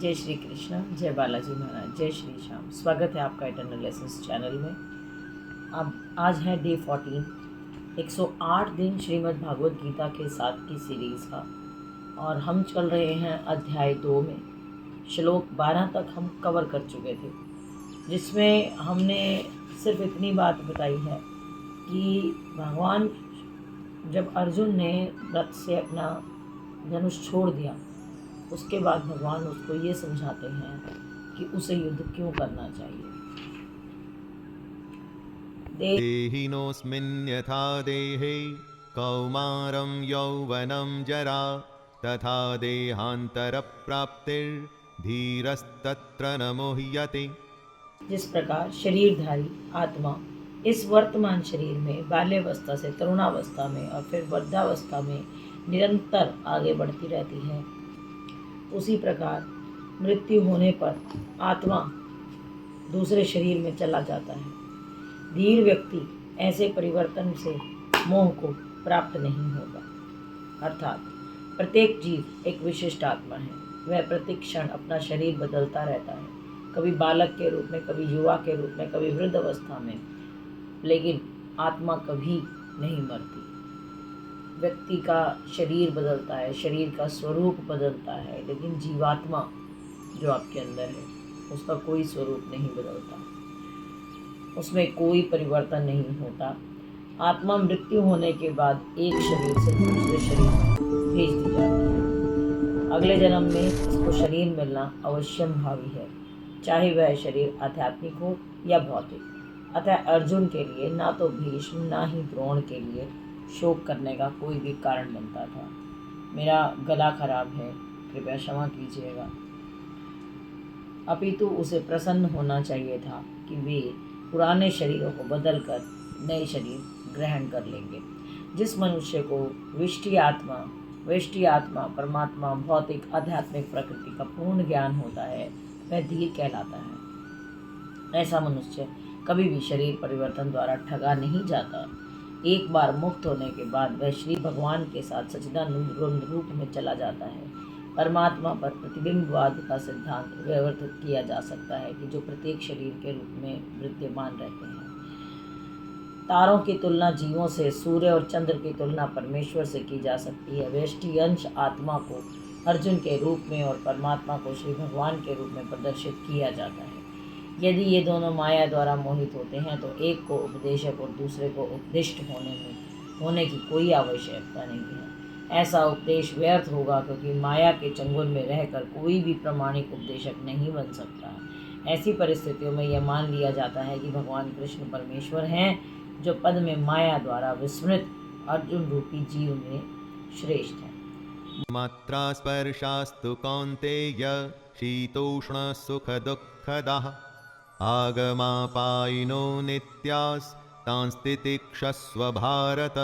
जय श्री कृष्ण, जय बालाजी महाराज, जय श्री श्याम। स्वागत है आपका इटर्नल लेसन्स चैनल में। अब आज है डे 14, 108 दिन श्रीमद् भागवत गीता के साथ की सीरीज़ का, और हम चल रहे हैं अध्याय 2 में। श्लोक 12 तक हम कवर कर चुके थे, जिसमें हमने सिर्फ इतनी बात बताई है कि भगवान जब अर्जुन ने रथ से अपना धनुष छोड़ दिया, उसके बाद भगवान उसको ये समझाते हैं कि उसे युद्ध क्यों करना चाहिए। देहिनोऽस्मिन् यथा देहे कौमारं यौवनं जरा तथा देहान्तरप्राप्तिर्धीरस्तत्र न मुह्यते। जिस प्रकार शरीरधारी आत्मा इस वर्तमान शरीर में बाल्यावस्था से तरुणावस्था में और फिर वृद्धावस्था में निरंतर आगे बढ़ती रहती है, उसी प्रकार मृत्यु होने पर आत्मा दूसरे शरीर में चला जाता है। धीर व्यक्ति ऐसे परिवर्तन से मोह को प्राप्त नहीं होगा। अर्थात प्रत्येक जीव एक विशिष्ट आत्मा है। वह प्रति क्षण अपना शरीर बदलता रहता है, कभी बालक के रूप में, कभी युवा के रूप में, कभी वृद्ध अवस्था में, लेकिन आत्मा कभी नहीं मरती। व्यक्ति का शरीर बदलता है, शरीर का स्वरूप बदलता है, लेकिन जीवात्मा जो आपके अंदर है उसका कोई स्वरूप नहीं बदलता, उसमें कोई परिवर्तन नहीं होता। आत्मा मृत्यु होने के बाद एक शरीर से दूसरे शरीर में भेज दी जाती है। अगले जन्म में इसको शरीर मिलना अवश्यम भावी है, चाहे वह शरीर आध्यात्मिक हो या भौतिक। अतः अर्जुन के लिए ना तो भीष्म ना ही द्रोण के लिए शोक करने का कोई भी कारण बनता था। मेरा गला खराब है, कृपया क्षमा कीजिएगा। अपितु उसे प्रसन्न होना चाहिए था कि वे पुराने शरीरों को बदलकर नए शरीर ग्रहण कर लेंगे। जिस मनुष्य को विष्टि आत्मा परमात्मा भौतिक आध्यात्मिक प्रकृति का पूर्ण ज्ञान होता है, वह धीर कहलाता है। ऐसा मनुष्य कभी भी शरीर परिवर्तन द्वारा ठगा नहीं जाता। एक बार मुक्त होने के बाद वह श्री भगवान के साथ सच्चिदानंद रूप में चला जाता है। परमात्मा पर प्रतिबिंबवाद का सिद्धांत व्यवस्थित किया जा सकता है कि जो प्रत्येक शरीर के रूप में विद्यमान रहते हैं। तारों की तुलना जीवों से, सूर्य और चंद्र की तुलना परमेश्वर से की जा सकती है। व्यष्टि अंश आत्मा को अर्जुन के रूप में और परमात्मा को श्री भगवान के रूप में प्रदर्शित किया जाता है। यदि ये दोनों माया द्वारा मोहित होते हैं तो एक को उपदेशक और दूसरे को उपदिष्ट होने की कोई आवश्यकता नहीं है। ऐसा उपदेश व्यर्थ होगा, क्योंकि माया के चंगुल में रहकर कोई भी प्रामाणिक उपदेशक नहीं बन सकता। ऐसी परिस्थितियों में यह मान लिया जाता है कि भगवान कृष्ण परमेश्वर हैं, जो पद में माया द्वारा विस्मृत अर्जुन रूपी जीव में श्रेष्ठ है। मात्रा स्पर्शास्तु कौन्तेय शीतोष्ण सुख दुःखदाः आगमापायिनो नित्यास्तांस्तितिक्षस्व भारत।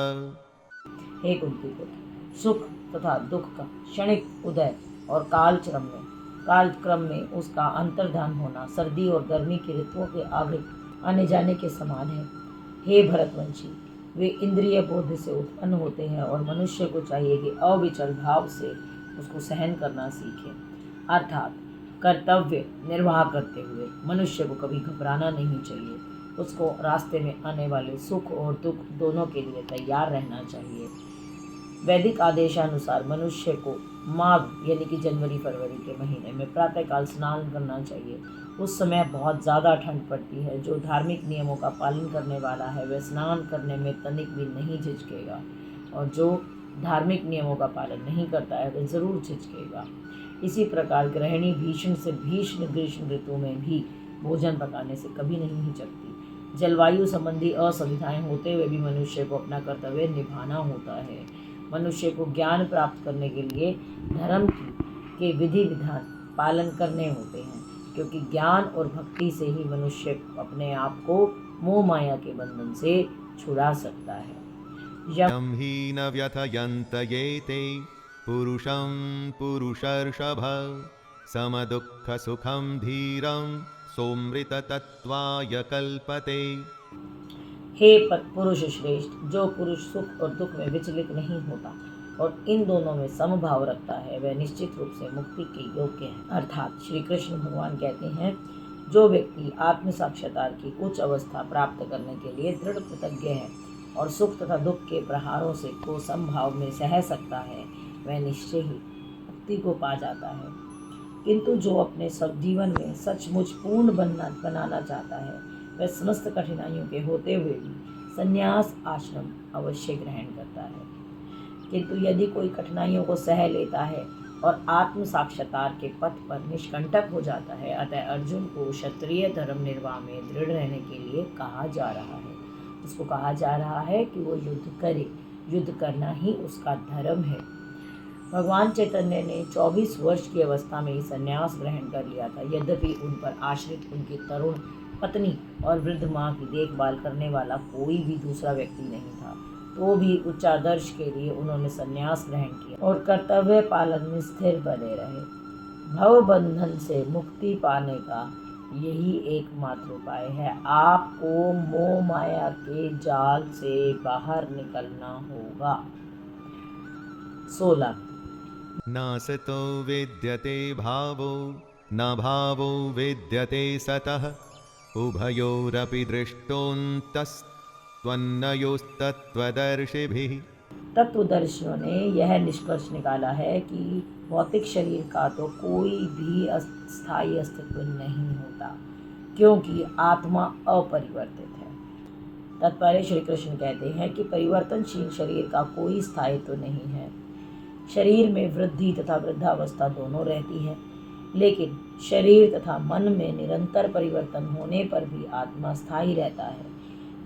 हे कुंती पुत्र, सुख तथा दुख का क्षणिक उदय और कालक्रम में उसका अंतर्धान होना सर्दी और गर्मी की ऋतुओं के आने जाने के समान है। हे भरतवंशी, वे इंद्रिय बोध से उत्पन्न होते हैं और मनुष्य को चाहिए कि अविचल भाव से उसको सहन करना सीखे। अर्थात कर्तव्य निर्वाह करते हुए मनुष्य को कभी घबराना नहीं चाहिए। उसको रास्ते में आने वाले सुख और दुख दोनों के लिए तैयार रहना चाहिए। वैदिक आदेशानुसार मनुष्य को माघ यानी कि जनवरी फरवरी के महीने में प्रातःकाल स्नान करना चाहिए। उस समय बहुत ज़्यादा ठंड पड़ती है। जो धार्मिक नियमों का पालन करने वाला है वह स्नान करने में तनिक भी नहीं झिझकेगा, और जो धार्मिक नियमों का पालन नहीं करता है वह ज़रूर झिझकेगा। इसी प्रकार गृहिणी भीषण ग्रीष्म ऋतु में भी भोजन पकाने से कभी नहीं हिचकती। जलवायु संबंधी असुविधाएं होते हुए भी मनुष्य को अपना कर्तव्य निभाना होता है। मनुष्य को ज्ञान प्राप्त करने के लिए धर्म के विधि विधान पालन करने होते हैं, क्योंकि ज्ञान और भक्ति से ही मनुष्य अपने आप को मोह माया के बंधन से छुड़ा सकता है। यं हि न व्यथयन्त ये ते पुरुषं पुरुषर्षभ समदुःखसुखं धीरं सोमृततत्त्वाय कल्पते। हे पुरुष श्रेष्ठ, जो पुरुष सुख और दुख में विचलित नहीं होता और इन दोनों में समभाव रखता है वह निश्चित रूप से मुक्ति के योग्य है। अर्थात श्री कृष्ण भगवान कहते हैं, जो व्यक्ति आत्म साक्षात्कार की उच्च अवस्था प्राप्त करने के लिए दृढ़ कृतज्ञ है और सुख तथा दुख के प्रहारों से को समभाव में सह सकता है, वह निश्चय ही मुक्ति को पा जाता है। किंतु जो अपने सब जीवन में सचमुच पूर्ण बनाना चाहता है, वह समस्त कठिनाइयों के होते हुए भी संन्यास आश्रम अवश्य ग्रहण करता है। किंतु यदि कोई कठिनाइयों को सह लेता है और आत्म साक्षात्कार के पथ पर निष्कंटक हो जाता है, अतः अर्जुन को क्षत्रिय धर्म निर्वाह में दृढ़ रहने के लिए कहा जा रहा है। उसको कहा जा रहा है कि वो युद्ध करे, युद्ध करना ही उसका धर्म है। भगवान चैतन्य ने 24 वर्ष की अवस्था में ही संन्यास ग्रहण कर लिया था। यद्यपि उन पर आश्रित उनकी तरुण पत्नी और वृद्ध माँ की देखभाल करने वाला कोई भी दूसरा व्यक्ति नहीं था, तो भी उच्चादर्श के लिए उन्होंने संन्यास ग्रहण किया और कर्तव्य पालन में स्थिर बने रहे। भव बंधन से मुक्ति पाने का यही एकमात्र उपाय है। आपको मोह माया के जाल से बाहर निकलना होगा। 16 नासतो विद्यते भावो न भावो विद्यते सतः उभयोरपि दृष्टोऽन्तस्त्वन्नयोस्तत्त्वदर्शिभिः। तत्वदर्शियों ने यह निष्कर्ष निकाला है कि भौतिक शरीर का तो कोई भी स्थायी अस्तित्व नहीं होता, क्योंकि आत्मा अपरिवर्तित है। तत्परे श्री कृष्ण कहते हैं कि परिवर्तनशील शरीर का कोई स्थायित्व नहीं है। शरीर में वृद्धि तथा वृद्धावस्था दोनों रहती है, लेकिन शरीर तथा मन में निरंतर परिवर्तन होने पर भी आत्मा स्थायी रहता है।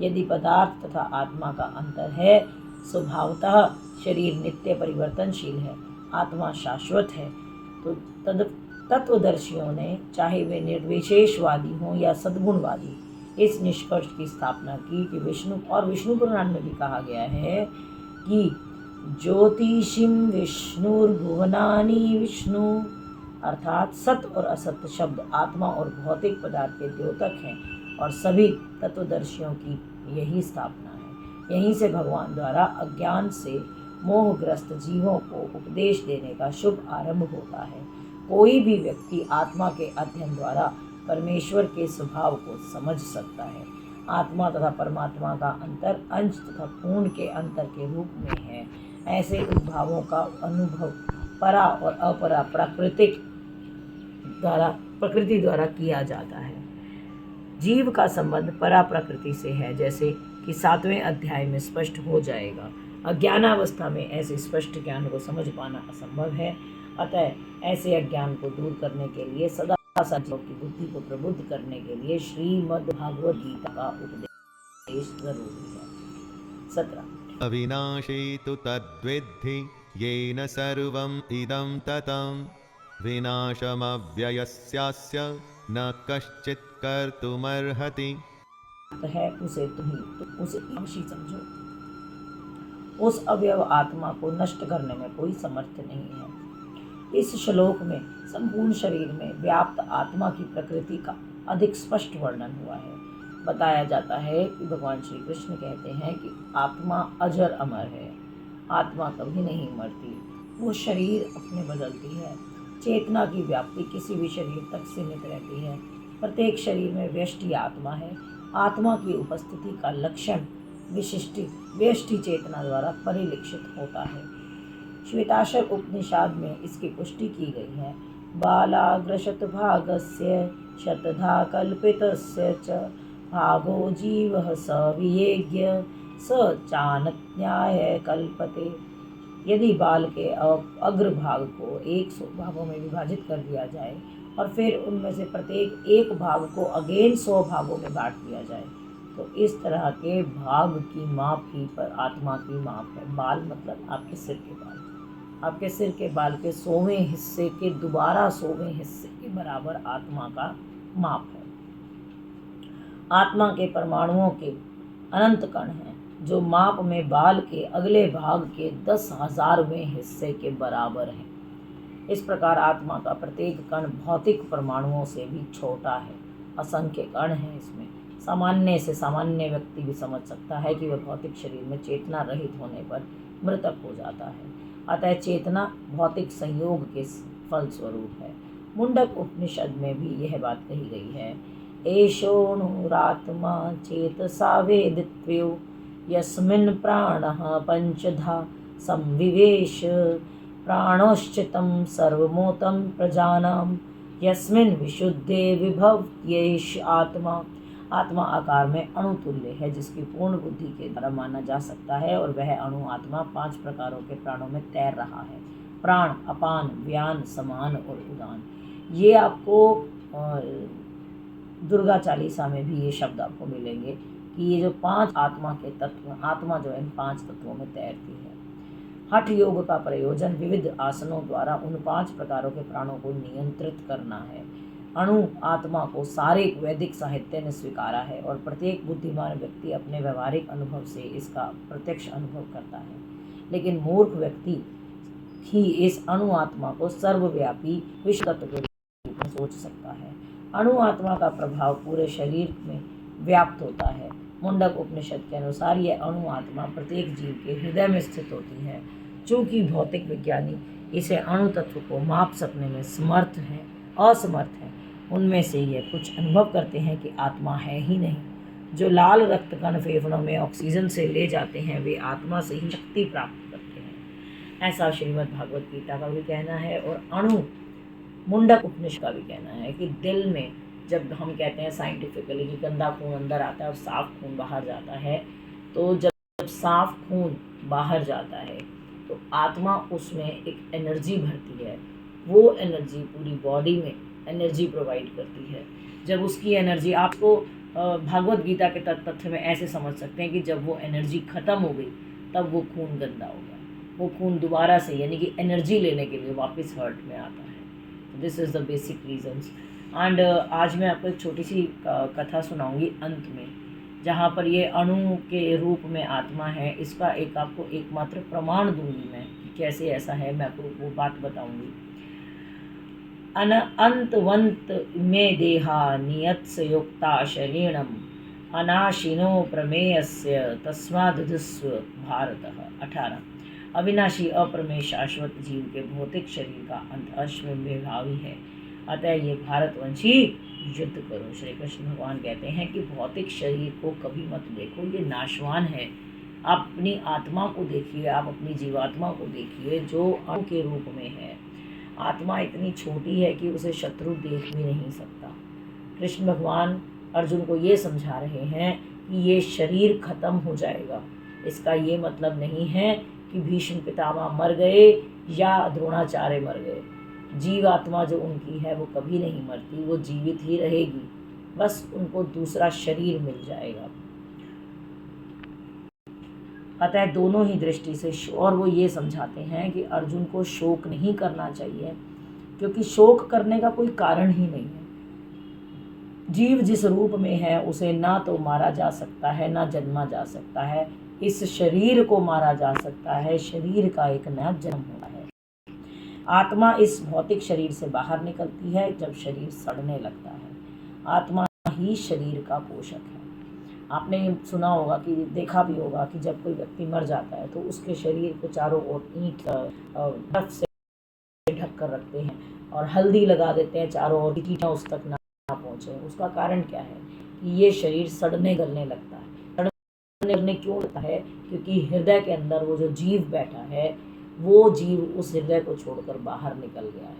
यदि पदार्थ तथा आत्मा का अंतर है, स्वभावतः शरीर नित्य परिवर्तनशील है, आत्मा शाश्वत है, तो तत्वदर्शियों ने, चाहे वे निर्विशेषवादी हों या सद्गुणवादी, इस निष्कर्ष की स्थापना की कि विष्णु पुराण में भी कहा गया है कि ज्योतिषिम विष्णुर्भुवनानि विष्णु, अर्थात सत्य और असत्य शब्द आत्मा और भौतिक पदार्थ के द्योतक हैं, और सभी तत्वदर्शियों की यही स्थापना है। यहीं से भगवान द्वारा अज्ञान से मोहग्रस्त जीवों को उपदेश देने का शुभ आरंभ होता है। कोई भी व्यक्ति आत्मा के अध्ययन द्वारा परमेश्वर के स्वभाव को समझ सकता है। आत्मा तथा परमात्मा का अंतर अंश तथा पूर्ण के अंतर के रूप में है। ऐसे उद्भावों का अनुभव परा और अपरा प्रकृति द्वारा किया जाता है। जीव का संबंध परा प्रकृति से है, जैसे कि 7वें अध्याय में स्पष्ट हो जाएगा। अज्ञानावस्था में ऐसे स्पष्ट ज्ञान को समझ पाना असंभव है। अतः ऐसे अज्ञान को दूर करने के लिए सदा सजीवों की बुद्धि को प्रबुद्ध करने के लिए श्रीमद् भागवत गीता का उपदेश जरूरी है। 17 अविनाशी तु तद्विद्धि येन सर्वम् इदं ततं विनाशमव्ययस्यास्य न कश्चित् कर्तुमर्हति। है उसे अविनाशी समझो। उस अवयव आत्मा को नष्ट करने में कोई समर्थ नहीं है। इस श्लोक में संपूर्ण शरीर में व्याप्त आत्मा की प्रकृति का अधिक स्पष्ट वर्णन हुआ है। बताया जाता है कि भगवान श्री कृष्ण कहते हैं कि आत्मा अजर अमर है। आत्मा कभी नहीं मरती, वो शरीर अपने बदलती है। चेतना की व्याप्ति किसी भी शरीर तक सीमित रहती है। प्रत्येक शरीर में व्यष्टि आत्मा है। आत्मा की उपस्थिति का लक्षण व्यष्टि चेतना द्वारा परिलक्षित होता है। श्वेताक्षर उपनिषद में इसकी पुष्टि की गई है। बालाग्रशत भागस्य शतधा कल्पितस्य च भागो जीवः स वियेज्ञ स चानन्याय कल्पते। यदि बाल के अग्रभाग को 100 भागों में विभाजित कर दिया जाए और फिर उनमें से प्रत्येक एक भाग को अगेन 100 भागों में बांट दिया जाए, तो इस तरह के भाग की माप ही पर आत्मा की माप है। बाल मतलब आपके सिर के बाल। आपके सिर के बाल के 100वें हिस्से के दोबारा 100वें हिस्से के बराबर आत्मा का माप है। आत्मा के परमाणुओं के अनंत कण हैं, जो माप में बाल के अगले भाग के 10,000वें हिस्से के बराबर हैं। इस प्रकार आत्मा का प्रत्येक कण भौतिक परमाणुओं से भी छोटा है। असंख्य कण हैं इसमें। सामान्य से सामान्य व्यक्ति भी समझ सकता है कि वह भौतिक शरीर में चेतना रहित होने पर मृतक हो जाता है। अतः चेतना भौतिक संयोग के फल स्वरूप है। मुंडक उपनिषद में भी यह बात कही गई है। एषोऽणुरात्मा चेतसा वेदित्व्यो यस्मिन् प्राणः पंचधा संविवेश प्राणोश्चितं सर्वमोतं प्रजानां यस्मिन् विशुद्धे विभव्येष आत्मा। आत्मा आकार में अणु तुल्य है, जिसकी पूर्ण बुद्धि के द्वारा माना जा सकता है, और वह अणु आत्मा 5 प्रकारों के प्राणों में तैर रहा है। प्राण, अपान, व्यान, समान और उदान। ये आपको दुर्गा चालीसा में भी ये शब्द आपको मिलेंगे कि ये जो 5 आत्मा के तत्व, आत्मा जो इन 5 तत्वों में तैरती है। हठ योग का प्रयोजन विविध आसनों द्वारा उन 5 प्रकारों के प्राणों को नियंत्रित करना है। अणु आत्मा को सारे वैदिक साहित्य ने स्वीकारा है, और प्रत्येक बुद्धिमान व्यक्ति अपने व्यवहारिक अनुभव से इसका प्रत्यक्ष अनुभव करता है। लेकिन मूर्ख व्यक्ति ही इस अणु आत्मा को सर्वव्यापी विश्व तत्व के रूप में सोच सकता है। अणु आत्मा का प्रभाव पूरे शरीर में व्याप्त होता है। मुंडक उपनिषद के अनुसार यह अणु आत्मा प्रत्येक जीव के हृदय में स्थित होती है। चूंकि भौतिक विज्ञानी इसे अणु तत्व को माप सकने में असमर्थ है, उनमें से ये कुछ अनुभव करते हैं कि आत्मा है ही नहीं। जो लाल रक्त कण फेफड़ों में ऑक्सीजन से ले जाते हैं, वे आत्मा से ही शक्ति प्राप्त करते हैं। ऐसा श्रीमद् भागवत गीता का भी कहना है, और अणु मुंडक उपनिषद का भी कहना है कि दिल में जब हम कहते हैं साइंटिफिकली कि गंदा खून अंदर आता है और साफ खून बाहर जाता है, तो जब साफ खून बाहर जाता है तो आत्मा उसमें एक एनर्जी भरती है। वो एनर्जी पूरी बॉडी में एनर्जी प्रोवाइड करती है। जब उसकी एनर्जी, आपको भागवत गीता के तथ्य में ऐसे समझ सकते हैं कि जब वो एनर्जी ख़त्म हो गई तब वो खून गंदा हो गया। वो खून दोबारा से यानी कि एनर्जी लेने के लिए वापस हार्ट में आता है। This is the basic reasons. And आज मैं आपको एक छोटी सी कथा सुनाऊंगी अंत में, जहाँ पर ये अणु के रूप में आत्मा है। इसका एक आपको एकमात्र प्रमाण दूंगी मैं कि कैसे ऐसा है, मैं आपको वो बात बताऊंगी। अंतवंत में देहा नियत्स युक्ता शरीणम अनाशिनो प्रमेयस्य तस्मादुस्व भारतः। 18 अविनाशी अप्रमेय शाश्वत जीव के भौतिक शरीर का अंत अश्वमेधावी है, अतः ये भारतवंशी युद्ध करो। श्री कृष्ण भगवान कहते हैं कि भौतिक शरीर को कभी मत देखो, ये नाशवान है। आप अपनी आत्मा को देखिए, आप अपनी जीवात्मा को देखिए जो अणु के रूप में है। आत्मा इतनी छोटी है कि उसे शत्रु देख भी नहीं सकता। कृष्ण भगवान अर्जुन को ये समझा रहे हैं कि ये शरीर खत्म हो जाएगा। इसका ये मतलब नहीं है कि भीष्म पितामह मर गए या द्रोणाचार्य मर गए। जीव आत्मा जो उनकी है वो कभी नहीं मरती, वो जीवित ही रहेगी, बस उनको दूसरा शरीर मिल जाएगा। अतः दोनों ही दृष्टि से, और वो ये समझाते हैं कि अर्जुन को शोक नहीं करना चाहिए, क्योंकि शोक करने का कोई कारण ही नहीं है। जीव जिस रूप में है उसे ना तो मारा जा सकता है ना जन्मा जा सकता है। इस शरीर को मारा जा सकता है, शरीर का एक नया जन्म होता है। आत्मा इस भौतिक शरीर से बाहर निकलती है जब शरीर सड़ने लगता है। आत्मा ही शरीर का पोषक है। आपने सुना होगा कि देखा भी होगा कि जब कोई व्यक्ति मर जाता है तो उसके शरीर को चारों ओर ईंट बर्फ से ढक कर रखते हैं और हल्दी लगा देते हैं चारों ओर, कीड़ा उस तक ना पहुँचे। उसका कारण क्या है कि ये शरीर सड़ने गलने लगता है। सड़ने गलने क्यों लगता है? क्योंकि हृदय के अंदर वो जो जीव बैठा है, वो जीव उस हृदय को छोड़कर बाहर निकल गया है,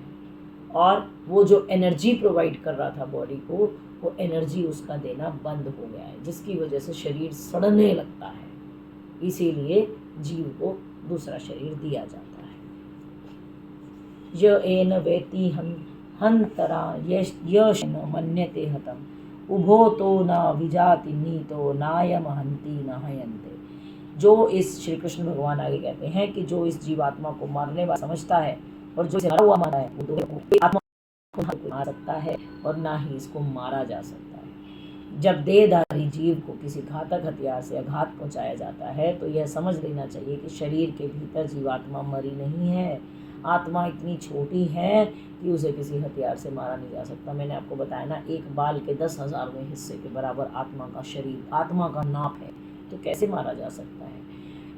और वो जो एनर्जी प्रोवाइड कर रहा था बॉडी को, वो एनर्जी उसका देना बंद हो गया है, जिसकी वजह से शरीर सड़ने लगता है। इसीलिए जीव को दूसरा शरीर दिया जाता है। य एन वेति हंतरा यश न मन्यते हतम उभो तो न विजाति नीतो नायम हंती न हयन्ते। जो इस, श्री कृष्ण भगवान आगे कहते हैं कि जो इस जीवात्मा को मारने वाला समझता है और जो इसे मरा हुआ माना है, वो दोनों आत्मा को मार सकता है और ना ही इसको मारा जा सकता है। जब देहधारी जीव को किसी घातक हथियार से आघात पहुंचाया जाता है तो यह समझ लेना चाहिए कि शरीर के भीतर जीवात्मा मरी नहीं है। आत्मा इतनी छोटी है कि उसे किसी हथियार से मारा नहीं जा सकता। मैंने आपको बताया ना, एक बाल के 10,000वें हिस्से के बराबर आत्मा का शरीर, आत्मा का नाप है, तो कैसे मारा जा सकता है?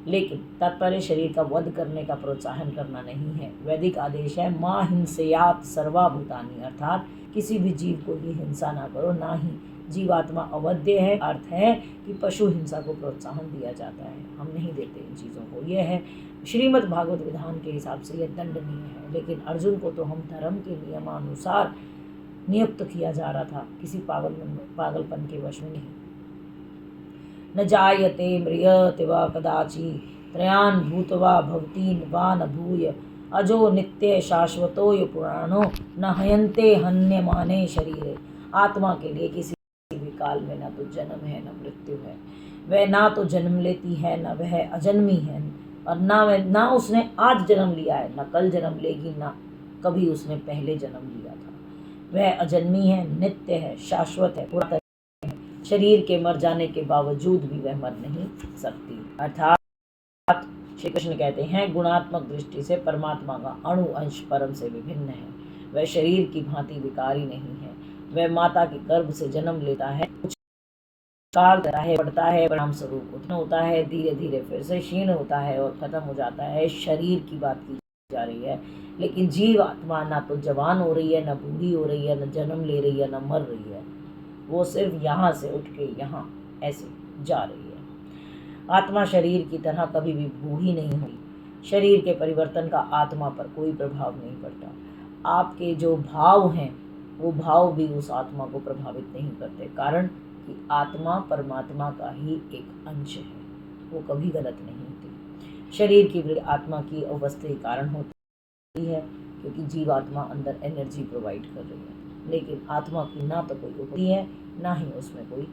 लेकिन तात्पर्य शरीर का वध करने का प्रोत्साहन करना नहीं है। वैदिक आदेश है मा हिंसयात सर्वाभूतानि, अर्थात किसी भी जीव को भी हिंसा ना करो, ना ही जीवात्मा अवध्य है। अर्थ है कि पशु हिंसा को प्रोत्साहन दिया जाता है, हम नहीं देते इन चीज़ों को। यह है श्रीमद् भागवत विधान के हिसाब से यह दंडनीय है, लेकिन अर्जुन को तो हम धर्म के नियमानुसार नियुक्त किया जा रहा था, किसी पागलपन के वश में नहीं। न जायते म्रियते वा कदाचि त्रयान् भूत्वा भवतीन् वा न भूय अजो नित्य शाश्वतोय पुराणो न हयन्ते हन्यमाने शरीरे। आत्मा के लिए किसी भी काल में न तो जन्म है न मृत्यु है, वह ना तो जन्म लेती है न वह अजन्मी है, और ना उसने आज जन्म लिया है, न कल जन्म लेगी, ना कभी उसने पहले जन्म लिया था। वह अजन्मी है, नित्य है, शाश्वत है, पुरातन है। शरीर के मर जाने के बावजूद भी वह मर नहीं सकती। अर्थात श्री कृष्ण कहते हैं गुणात्मक दृष्टि से परमात्मा का अणु अंश परम से विभिन्न है। वह शरीर की भांति विकारी नहीं है। वह माता के गर्भ से जन्म लेता है, काल देता है, बढ़ता है, परिणाम स्वरूप उत्पन्न होता है, धीरे धीरे फिर से क्षीण होता है और खत्म हो जाता है। शरीर की बात की जा रही है, लेकिन जीव आत्मा ना तो जवान हो रही है, न बूढ़ी हो रही है, न जन्म ले रही है, न मर रही है। वो सिर्फ यहाँ से उठ के यहाँ ऐसे जा रही है। आत्मा शरीर की तरह कभी भी बूढ़ी नहीं हुई। शरीर के परिवर्तन का आत्मा पर कोई प्रभाव नहीं पड़ता। आपके जो भाव हैं वो भाव भी उस आत्मा को प्रभावित नहीं करते, कारण कि आत्मा परमात्मा का ही एक अंश है, वो कभी गलत नहीं होती। शरीर की वृद्धि आत्मा की अवस्था के कारण होती है, क्योंकि जीवात्मा अंदर एनर्जी प्रोवाइड कर रही है, लेकिन आत्मा की ना तो कोई उपलब्धि है, ना ही उसमें कोई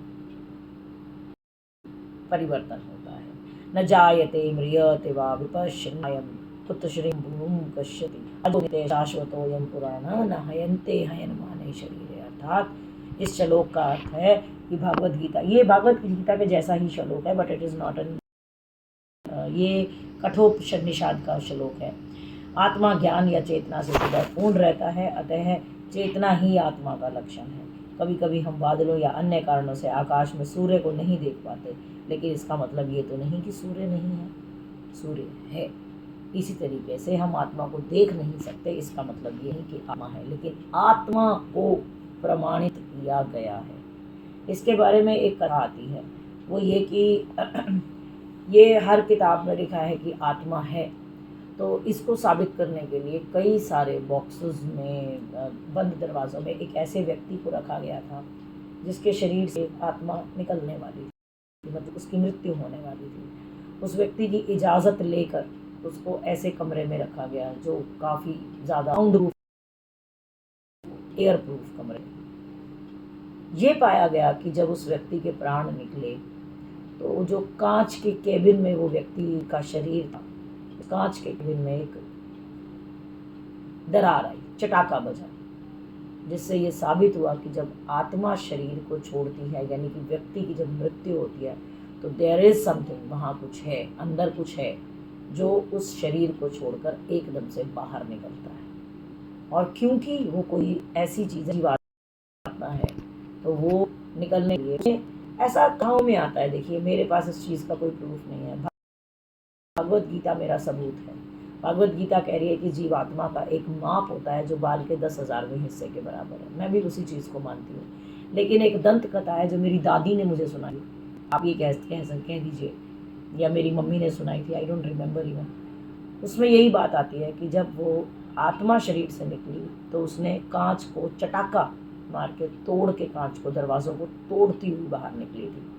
परिवर्तन होता है। न जायते म्रियते वा विपश्यन्नायं कुतश्रीं भूम कश्यति अजो शाश्वतोयं पुराण न हयन्ते हयनमाने शरीरे। अर्थात इस श्लोक का अर्थ है कि भागवत गीता, ये भागवत गीता के जैसा ही श्लोक है, but it is not an, ये कठोपनिषद का श्लोक है। आत्मा ज्ञान या चेतना से जुड़ा पूर्ण रहता है, अतः चेतना ही आत्मा का लक्षण है। कभी कभी हम बादलों या अन्य कारणों से आकाश में सूर्य को नहीं देख पाते, लेकिन इसका मतलब ये तो नहीं कि सूर्य नहीं है, सूर्य है। इसी तरीके से हम आत्मा को देख नहीं सकते, इसका मतलब ये नहीं कि आत्मा है, लेकिन आत्मा को प्रमाणित किया गया है। इसके बारे में एक कथा आती है, वो ये कि ये हर किताब में लिखा है कि आत्मा है, तो इसको साबित करने के लिए कई सारे बॉक्सेस में, बंद दरवाज़ों में एक ऐसे व्यक्ति को रखा गया था जिसके शरीर से आत्मा निकलने वाली थी, मतलब उसकी मृत्यु होने वाली थी। उस व्यक्ति की इजाज़त लेकर उसको ऐसे कमरे में रखा गया जो काफ़ी ज़्यादा साउंड प्रूफ, एयर प्रूफ कमरे। ये पाया गया कि जब उस व्यक्ति के प्राण निकले तो जो कांच के केबिन में वो व्यक्ति का शरीर था, कांच के केबिन में एक दरार आई, चटाका बजा, जिससे ये साबित हुआ कि जब आत्मा शरीर को छोड़ती है, यानी कि व्यक्ति की जब मृत्यु होती है, तो देयर इज समथिंग, वहाँ कुछ है, अंदर कुछ है जो उस शरीर को छोड़कर एकदम से बाहर निकलता है। और क्योंकि वो कोई ऐसी चीज़ आत्मा है, तो वो निकलने के लिए ऐसा कहाँ में आता है। देखिए, मेरे पास इस चीज़ का कोई प्रूफ नहीं है, भागवत गीता मेरा सबूत है। भागवत गीता कह रही है कि जीवात्मा का एक माप होता है जो बाल के 10,000वें हिस्से के बराबर है। मैं भी उसी चीज़ को मानती हूँ, लेकिन एक दंत कथा है जो मेरी दादी ने मुझे सुनाई, आप ये कह दीजिए, या मेरी मम्मी ने सुनाई थी, आई डोंट रिमेंबर इवन। उसमें यही बात आती है कि जब वो आत्मा शरीर से निकली तो उसने कांच को चटाका मार के, तोड़ के कांच को, दरवाज़ों को तोड़ती हुई बाहर निकली थी।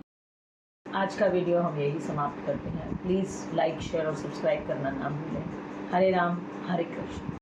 आज का वीडियो हम यही समाप्त करते हैं। प्लीज़ लाइक, शेयर और सब्सक्राइब करना ना भूलें। हरे राम, हरे कृष्ण।